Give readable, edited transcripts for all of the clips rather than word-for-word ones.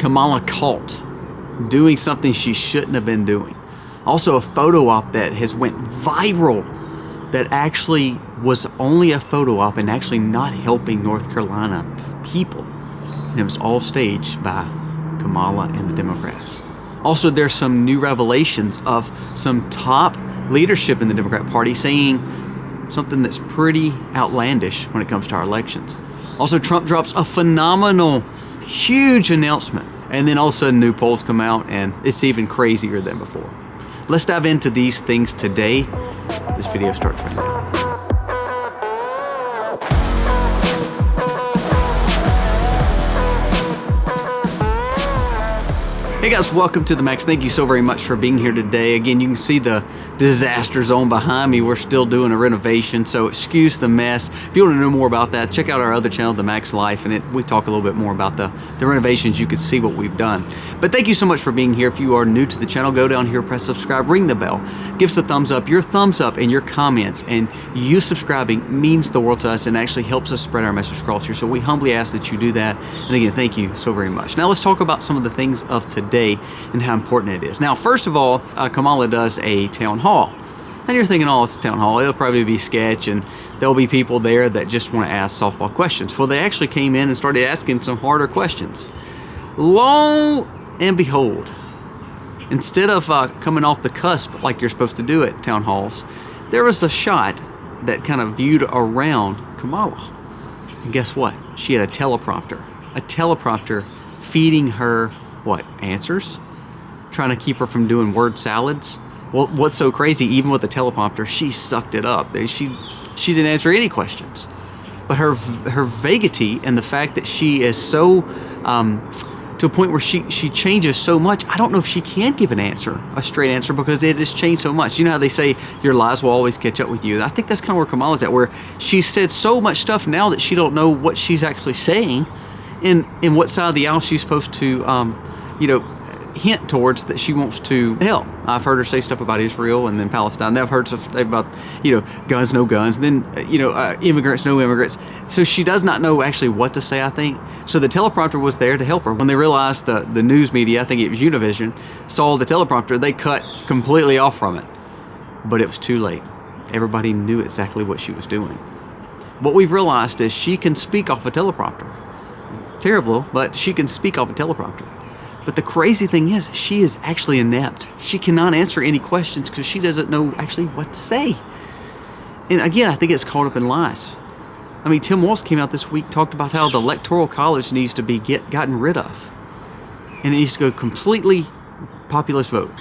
Kamala caught doing something she shouldn't have been doing. Also a photo op that has went viral that actually was only a photo op and actually not helping North Carolina people. And it was all staged by Kamala and the Democrats. Also, there's some new revelations of some top leadership in the Democrat Party saying something that's pretty outlandish when it comes to our elections. Also, Trump drops a phenomenal, huge announcement. And then all of a sudden new polls come out and it's even crazier than before. Let's dive into these things today. This video starts right now. Hey guys, welcome to the Max. Thank you so very much for being here today. Again, you can see the disaster zone behind me. We're still doing a renovation, so excuse the mess. If you want to know more about that, check out our other channel, The Max Life, and we talk a little bit more about the renovations. You can see what we've done. But thank you so much for being here. If you are new to the channel, go down here, press subscribe, ring the bell, give us a thumbs up. Your thumbs up and your comments and you subscribing means the world to us and actually helps us spread our message across here. So we humbly ask that you do that. And again, thank you so very much. Now let's talk about some of the things of today and how important it is. Now, first of all, Kamala does a town hall. And you're thinking, oh, it's a town hall. It'll probably be sketch and there'll be people there that just want to ask softball questions. Well, they actually came in and started asking some harder questions. Lo and behold, instead of coming off the cusp like you're supposed to do at town halls, there was a shot that kind of viewed around Kamala. And guess what? She had a teleprompter feeding her what? Answers? Trying to keep her from doing word salads? Well, what's so crazy, even with the teleprompter, she sucked it up. She didn't answer any questions. But her vaguity and the fact that she is so, to a point where she changes so much, I don't know if she can give an answer, a straight answer, because it has changed so much. You know how they say your lies will always catch up with you? I think that's kind of where Kamala's at, where she said so much stuff now that she don't know what she's actually saying and what side of the aisle she's supposed to, hint towards that she wants to help. I've heard her say stuff about Israel and then Palestine. I've heard stuff about, guns, no guns, and then, immigrants, no immigrants. So she does not know actually what to say, I think. So the teleprompter was there to help her. When they realized the news media, I think it was Univision, saw the teleprompter, they cut completely off from it. But it was too late. Everybody knew exactly what she was doing. What we've realized is she can speak off a teleprompter. Terrible, but she can speak off a teleprompter. But the crazy thing is, she is actually inept. She cannot answer any questions because she doesn't know actually what to say. And again, I think it's caught up in lies. I mean, Tim Walz came out this week, talked about how the Electoral College needs to be gotten rid of. And it needs to go completely populist vote.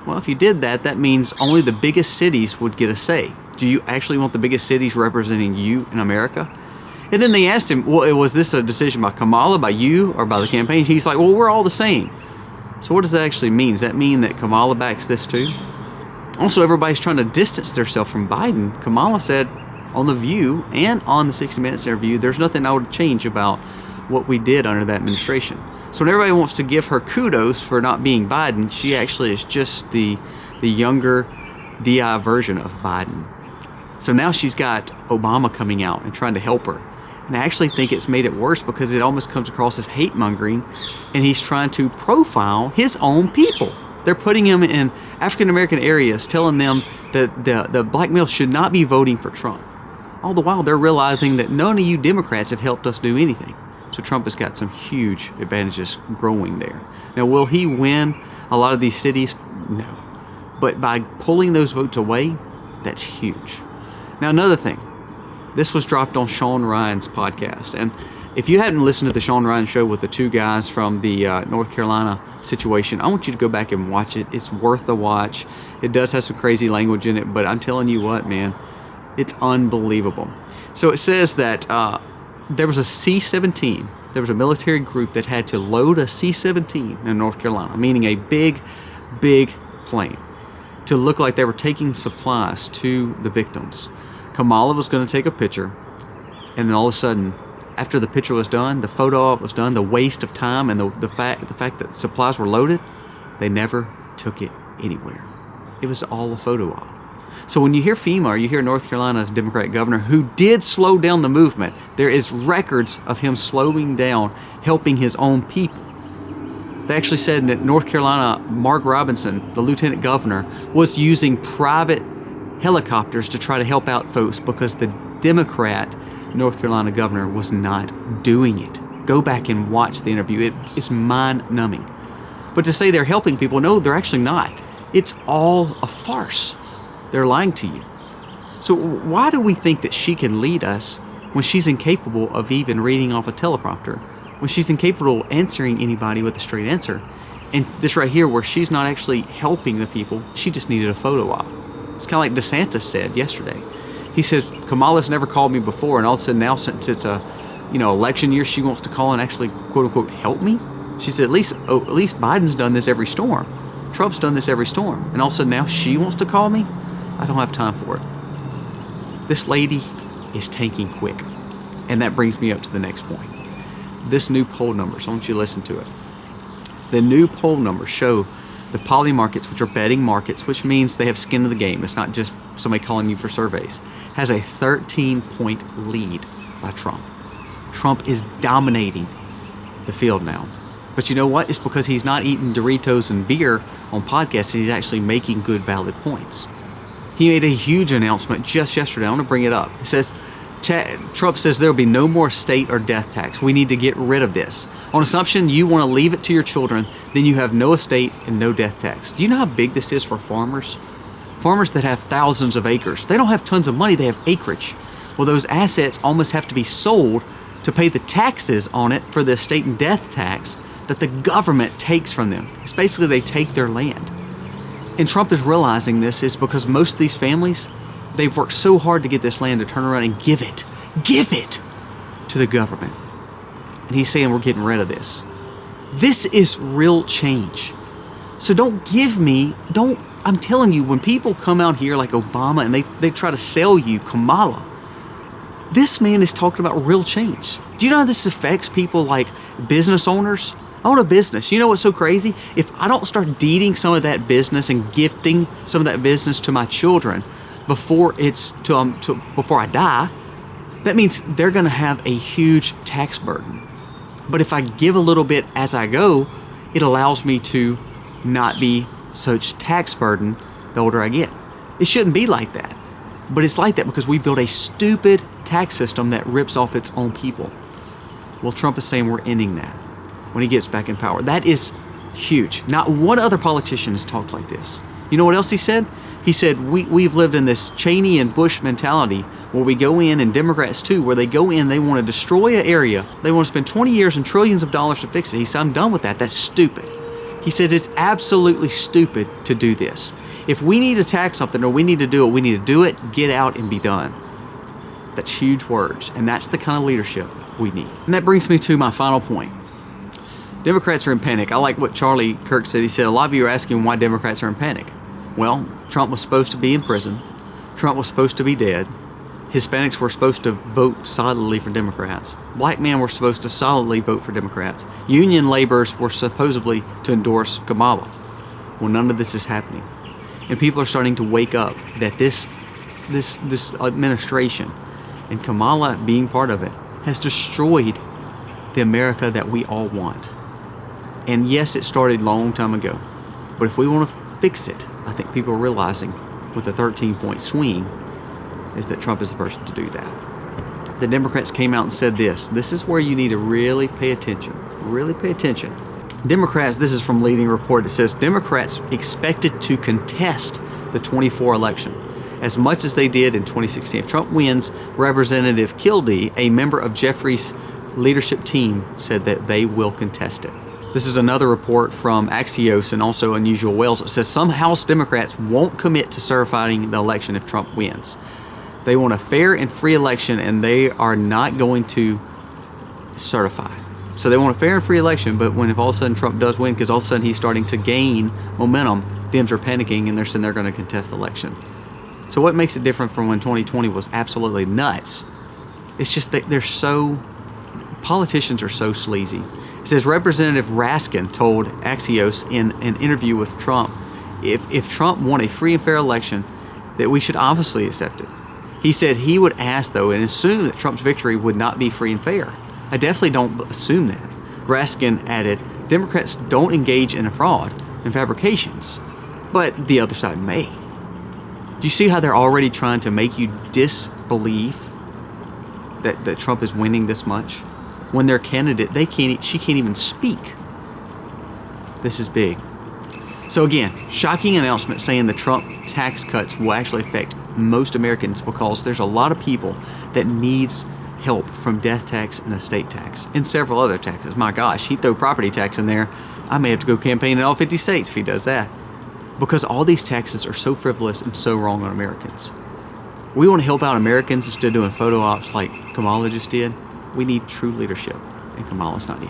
Well, if you did that, that means only the biggest cities would get a say. Do you actually want the biggest cities representing you in America? And then they asked him, well, was this a decision by Kamala, by you, or by the campaign? He's like, well, we're all the same. So what does that actually mean? Does that mean that Kamala backs this too? Also, everybody's trying to distance themselves from Biden. Kamala said on The View and on the 60 Minutes interview, there's nothing I would change about what we did under that administration. So when everybody wants to give her kudos for not being Biden, she actually is just the younger DI version of Biden. So now she's got Obama coming out and trying to help her. And I actually think it's made it worse because it almost comes across as hate mongering, and he's trying to profile his own people. They're putting him in African American areas, telling them that the black males should not be voting for Trump. All the while they're realizing that none of you Democrats have helped us do anything. So Trump has got some huge advantages growing there. Now, will he win a lot of these cities? No. But by pulling those votes away, that's huge. Now, another thing. This was dropped on Sean Ryan's podcast. And if you hadn't listened to the Sean Ryan show with the two guys from the North Carolina situation, I want you to go back and watch it. It's worth the watch. It does have some crazy language in it, but I'm telling you what, man, it's unbelievable. So it says that there was a C-17. There was a military group that had to load a C-17 in North Carolina, meaning a big, big plane, to look like they were taking supplies to the victims. Kamala was going to take a picture, and then all of a sudden, after the picture was done, the photo op was done, the waste of time and the fact that supplies were loaded, they never took it anywhere. It was all a photo op. So when you hear FEMA, or you hear North Carolina's Democratic governor, who did slow down the movement, there is records of him slowing down, helping his own people. They actually said that North Carolina, Mark Robinson, the lieutenant governor, was using private helicopters to try to help out folks because the Democrat North Carolina governor was not doing it. Go back and watch the interview. It's mind-numbing. But to say they're helping people, no, they're actually not. It's all a farce. They're lying to you. So why do we think that she can lead us when she's incapable of even reading off a teleprompter, when she's incapable of answering anybody with a straight answer? And this right here, where she's not actually helping the people, she just needed a photo op. It's kind of like DeSantis said yesterday. He says, Kamala's never called me before, and all of a sudden now, since it's a election year, she wants to call and actually, quote unquote, help me. She said, at least Biden's done this every storm. Trump's done this every storm. And all of a sudden now she wants to call me? I don't have time for it. This lady is tanking quick. And that brings me up to the next point. This new poll numbers, I want you to listen to it. The new poll numbers show the poly markets, which are betting markets, which means they have skin in the game. It's not just somebody calling you for surveys, has a 13-point lead by Trump. Trump is dominating the field now. But you know what? It's because he's not eating Doritos and beer on podcasts. He's actually making good, valid points. He made a huge announcement just yesterday. I want to bring it up. It says, Trump says there will be no more state or death tax. We need to get rid of this. On assumption you want to leave it to your children, then you have no estate and no death tax. Do you know how big this is for farmers? Farmers that have thousands of acres. They don't have tons of money, they have acreage. Well, those assets almost have to be sold to pay the taxes on it for the estate and death tax that the government takes from them. It's basically they take their land. And Trump is realizing this is because most of these families, they've worked so hard to get this land to turn around and give it to the government. And he's saying we're getting rid of this. This is real change. So I'm telling you, when people come out here like Obama and they try to sell you Kamala, this man is talking about real change. Do you know how this affects people like business owners? I own a business. You know what's so crazy? If I don't start deeding some of that business and gifting some of that business to my children before before I die, that means they're going to have a huge tax burden. But if I give a little bit as I go, it allows me to not be such tax burden the older I get. It shouldn't be like that. But it's like that because we built a stupid tax system that rips off its own people. Well, Trump is saying we're ending that when he gets back in power. That is huge. Not one other politician has talked like this. You know what else he said? He said, we've lived in this Cheney and Bush mentality where we go in, and Democrats too, where they go in, they want to destroy an area. They want to spend 20 years and trillions of dollars to fix it. He said, I'm done with that. That's stupid. He said, it's absolutely stupid to do this. If we need to tax something or we need to do it, we need to do it, get out and be done. That's huge words. And that's the kind of leadership we need. And that brings me to my final point. Democrats are in panic. I like what Charlie Kirk said. He said, a lot of you are asking why Democrats are in panic. Well, Trump was supposed to be in prison. Trump was supposed to be dead. Hispanics were supposed to vote solidly for Democrats. Black men were supposed to solidly vote for Democrats. Union laborers were supposedly to endorse Kamala. Well, none of this is happening. And people are starting to wake up that this administration, and Kamala being part of it, has destroyed the America that we all want. And yes, it started a long time ago. But if we want to fix it, I think people are realizing with a 13-point swing is that Trump is the person to do that. The Democrats came out and said this. This is where you need to really pay attention. Really pay attention. Democrats, this is from Leading Report, it says Democrats expected to contest the 24 election as much as they did in 2016. If Trump wins, Representative Kildee, a member of Jeffrey's leadership team, said that they will contest it. This is another report from Axios and also Unusual Whales. It says some House Democrats won't commit to certifying the election if Trump wins. They want a fair and free election, and they are not going to certify. So they want a fair and free election, but if all of a sudden Trump does win, because all of a sudden he's starting to gain momentum, Dems are panicking and they're saying they're going to contest the election. So what makes it different from when 2020 was absolutely nuts? It's just that politicians are so sleazy. It says Representative Raskin told Axios in an interview with Trump, if Trump won a free and fair election, that we should obviously accept it. He said he would ask, though, and assume that Trump's victory would not be free and fair. I definitely don't assume that. Raskin added, Democrats don't engage in a fraud and fabrications, but the other side may. Do you see how they're already trying to make you disbelieve that Trump is winning this much? When their candidate, she can't even speak. This is big. So again, shocking announcement saying the Trump tax cuts will actually affect most Americans because there's a lot of people that needs help from death tax and estate tax and several other taxes. My gosh, he'd throw property tax in there. I may have to go campaign in all 50 states if he does that, because all these taxes are so frivolous and so wrong on Americans. We want to help out Americans instead of doing photo ops like Kamala just did. We need true leadership, and Kamala's not it.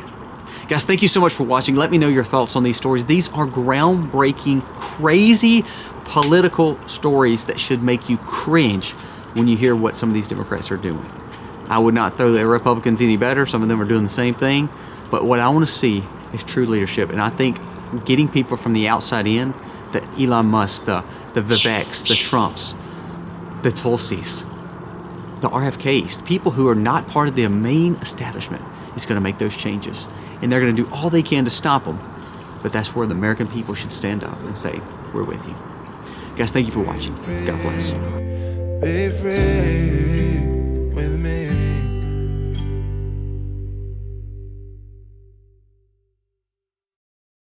Guys, thank you so much for watching. Let me know your thoughts on these stories. These are groundbreaking, crazy political stories that should make you cringe when you hear what some of these Democrats are doing. I would not throw the Republicans any better. Some of them are doing the same thing. But what I want to see is true leadership. And I think getting people from the outside in, the Elon Musk, the Viveks, the Trumps, the Tulsis, the RFKs, people who are not part of the main establishment, is going to make those changes. And they're going to do all they can to stop them. But that's where the American people should stand up and say, we're with you. Guys, thank you for watching. God bless.